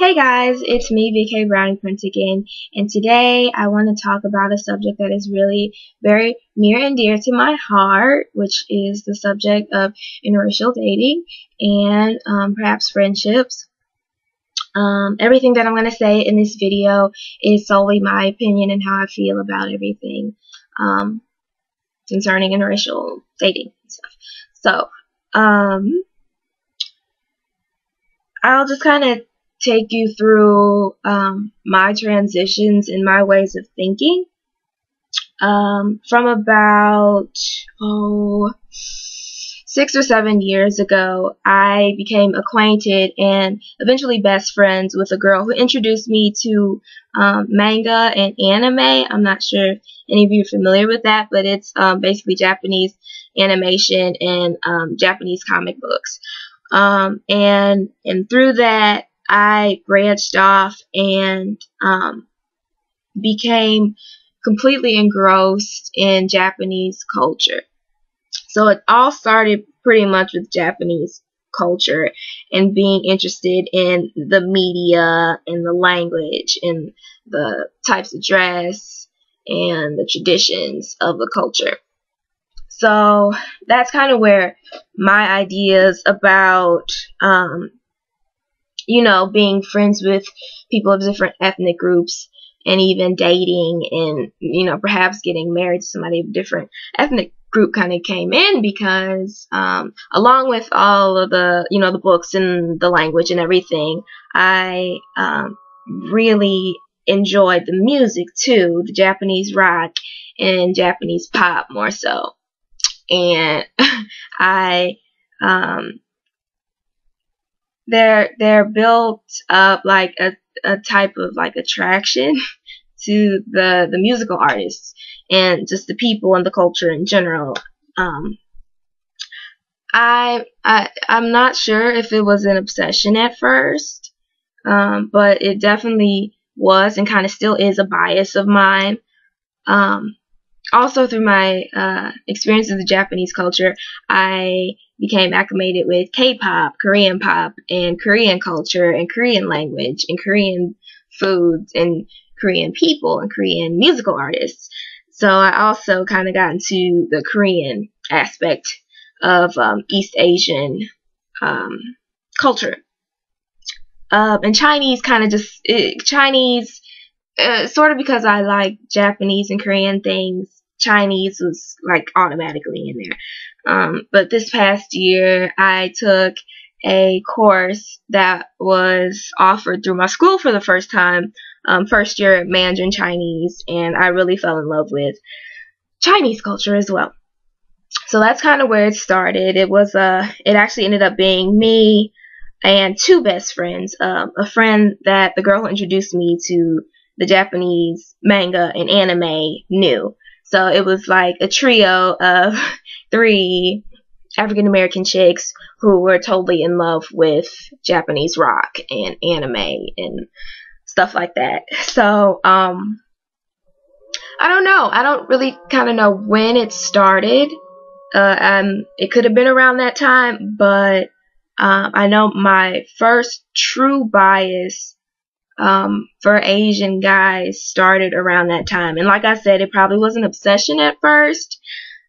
Hey guys, it's me, VK Brownie Prince again, and today I want to talk about a subject that is really very near and dear to my heart, which is the subject of interracial dating and perhaps friendships. Everything that I'm going to say in this video is solely my opinion and how I feel about everything concerning interracial dating and stuff. So, I'll just kind of take you through my transitions and my ways of thinking. From about 6 or 7 years ago, I became acquainted and eventually best friends with a girl who introduced me to manga and anime. I'm not sure if any of you are familiar with that, but it's basically Japanese animation and Japanese comic books. And through that, I branched off and became completely engrossed in Japanese culture. So it all started pretty much with Japanese culture and being interested in the media and the language and the types of dress and the traditions of the culture. So that's kind of where my ideas about being friends with people of different ethnic groups and even dating and, perhaps getting married to somebody of a different ethnic group kind of came in because, along with all of the, the books and the language and everything, I really enjoyed the music too, the Japanese rock and Japanese pop more so. And I, they're built up like a type of like attraction to the musical artists and just the people and the culture in general. I'm not sure if it was an obsession at first, but it definitely was and kind of still is a bias of mine. Also through my experience with the Japanese culture, I became acclimated with K-pop, Korean pop, and Korean culture, and Korean language, and Korean foods, and Korean people, and Korean musical artists. So I also kind of got into the Korean aspect of East Asian culture. And Chinese kind of just, Chinese, sort of because I like Japanese and Korean things, Chinese was like automatically in there. But this past year, I took a course that was offered through my school for the first time, first year Mandarin Chinese, and I really fell in love with Chinese culture as well. So that's kind of where it started. It actually ended up being me and two best friends, a friend that the girl who introduced me to the Japanese manga and anime knew. So it was like a trio of 3 African American chicks who were totally in love with Japanese rock and anime and stuff like that. So I don't know. I don't really kind of know when it started. It could have been around that time, but I know my first true bias for Asian guys started around that time. And like I said, it probably was an obsession at first,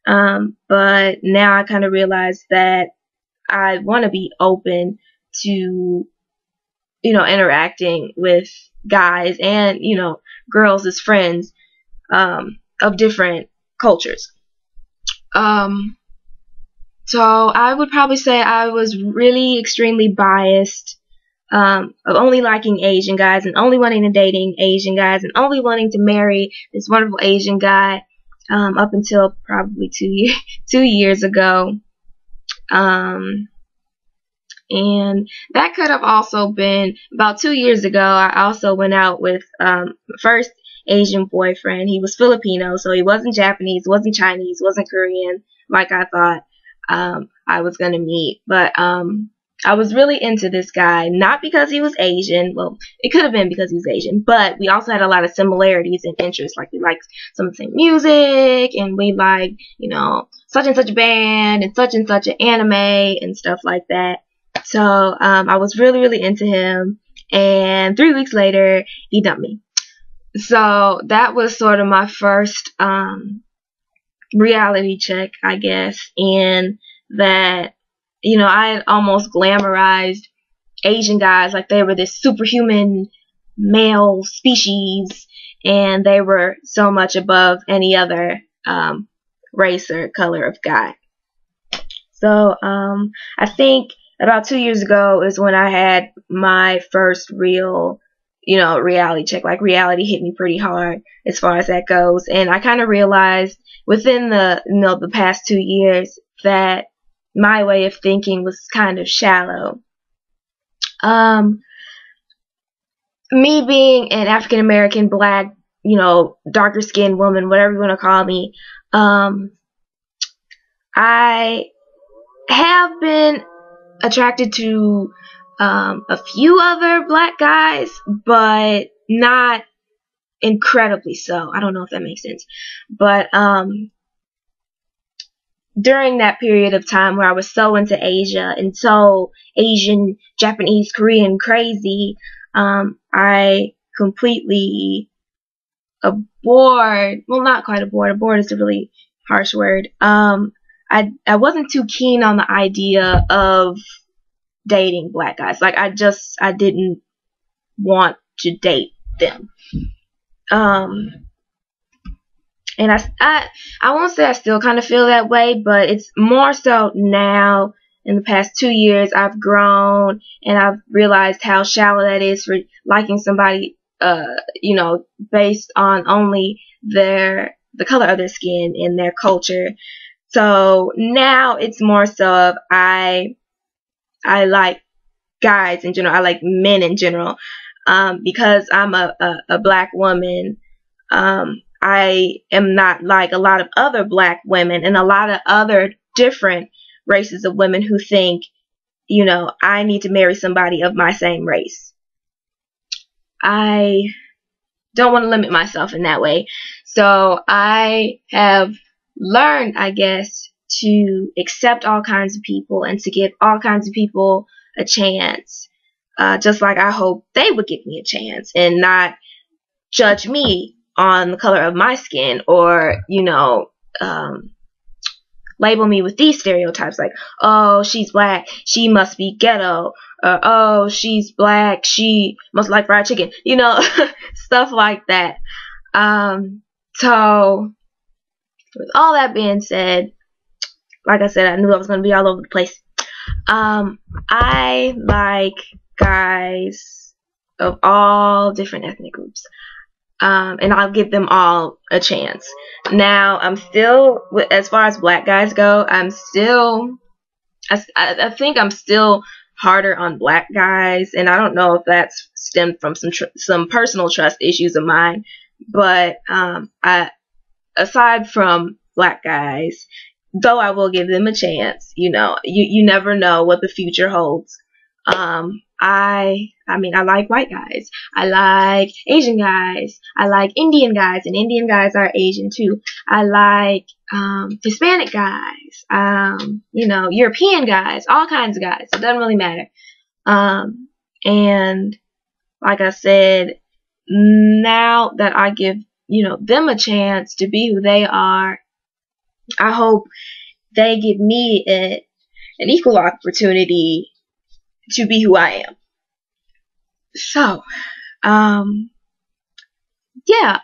but now I kind of realize that I want to be open to, interacting with guys and, girls as friends of different cultures. So I would probably say I was really extremely biased of only liking Asian guys and only wanting to dating Asian guys and only wanting to marry this wonderful Asian guy up until probably 2 years ago. And that could have also been about 2 years ago. I also went out with first Asian boyfriend. He was Filipino, so he wasn't Japanese, wasn't Chinese, wasn't Korean like I thought I was going to meet. But I was really into this guy, not because he was Asian. Well, it could have been because he was Asian, but we also had a lot of similarities and interests. Like, we liked some of the same music, and we liked, such and such a band, and such an anime, and stuff like that. So, I was really, really into him, and 3 weeks later he dumped me. So that was sort of my first reality check, I guess, in that, you know, I had almost glamorized Asian guys like they were this superhuman male species, and they were so much above any other race or color of guy. So I think about 2 years ago is when I had my first real, you know, reality check. Like, reality hit me pretty hard as far as that goes, and I kind of realized within the, you know, the past 2 years that my way of thinking was kind of shallow. Me being an African American, black, you know, darker skinned woman, whatever you want to call me, I have been attracted to a few other black guys, but not incredibly so. I don't know if that makes sense. But during that period of time where I was so into Asia and so Asian, Japanese, Korean crazy, I completely abhorred, well, not quite abhorred is a really harsh word. I wasn't too keen on the idea of dating black guys. Like, I didn't want to date them. And I won't say I still kind of feel that way, but it's more so now. In the past 2 years, I've grown and I've realized how shallow that is for liking somebody, you know, based on only the color of their skin and their culture. So now it's more so of I like guys in general. I like men in general, because I'm a black woman. I am not like a lot of other black women and a lot of other different races of women who think, you know, I need to marry somebody of my same race. I don't want to limit myself in that way. So I have learned, I guess, to accept all kinds of people and to give all kinds of people a chance. Just like I hope they would give me a chance and not judge me on the color of my skin, or, you know, label me with these stereotypes like, oh, she's black, she must be ghetto, or oh, she's black, she must like fried chicken, you know, stuff like that. So with all that being said, like I said, I knew I was going to be all over the place. I like guys of all different ethnic groups. And I'll give them all a chance. Now, I'm still, as far as black guys go, I think I'm still harder on black guys, and I don't know if that's stemmed from some personal trust issues of mine, but aside from black guys, though I will give them a chance, you know, you never know what the future holds. I mean, I like white guys. I like Asian guys. I like Indian guys, and Indian guys are Asian too. I like Hispanic guys. You know, European guys, all kinds of guys. It doesn't really matter. And like I said, now that I give, you know, them a chance to be who they are, I hope they give me an equal opportunity to be who I am. So, yeah,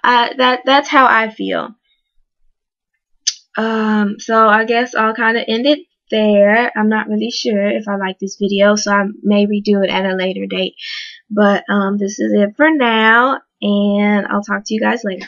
that's how I feel. So I guess I'll kind of end it there. I'm not really sure if I like this video, so I may redo it at a later date. But this is it for now, and I'll talk to you guys later.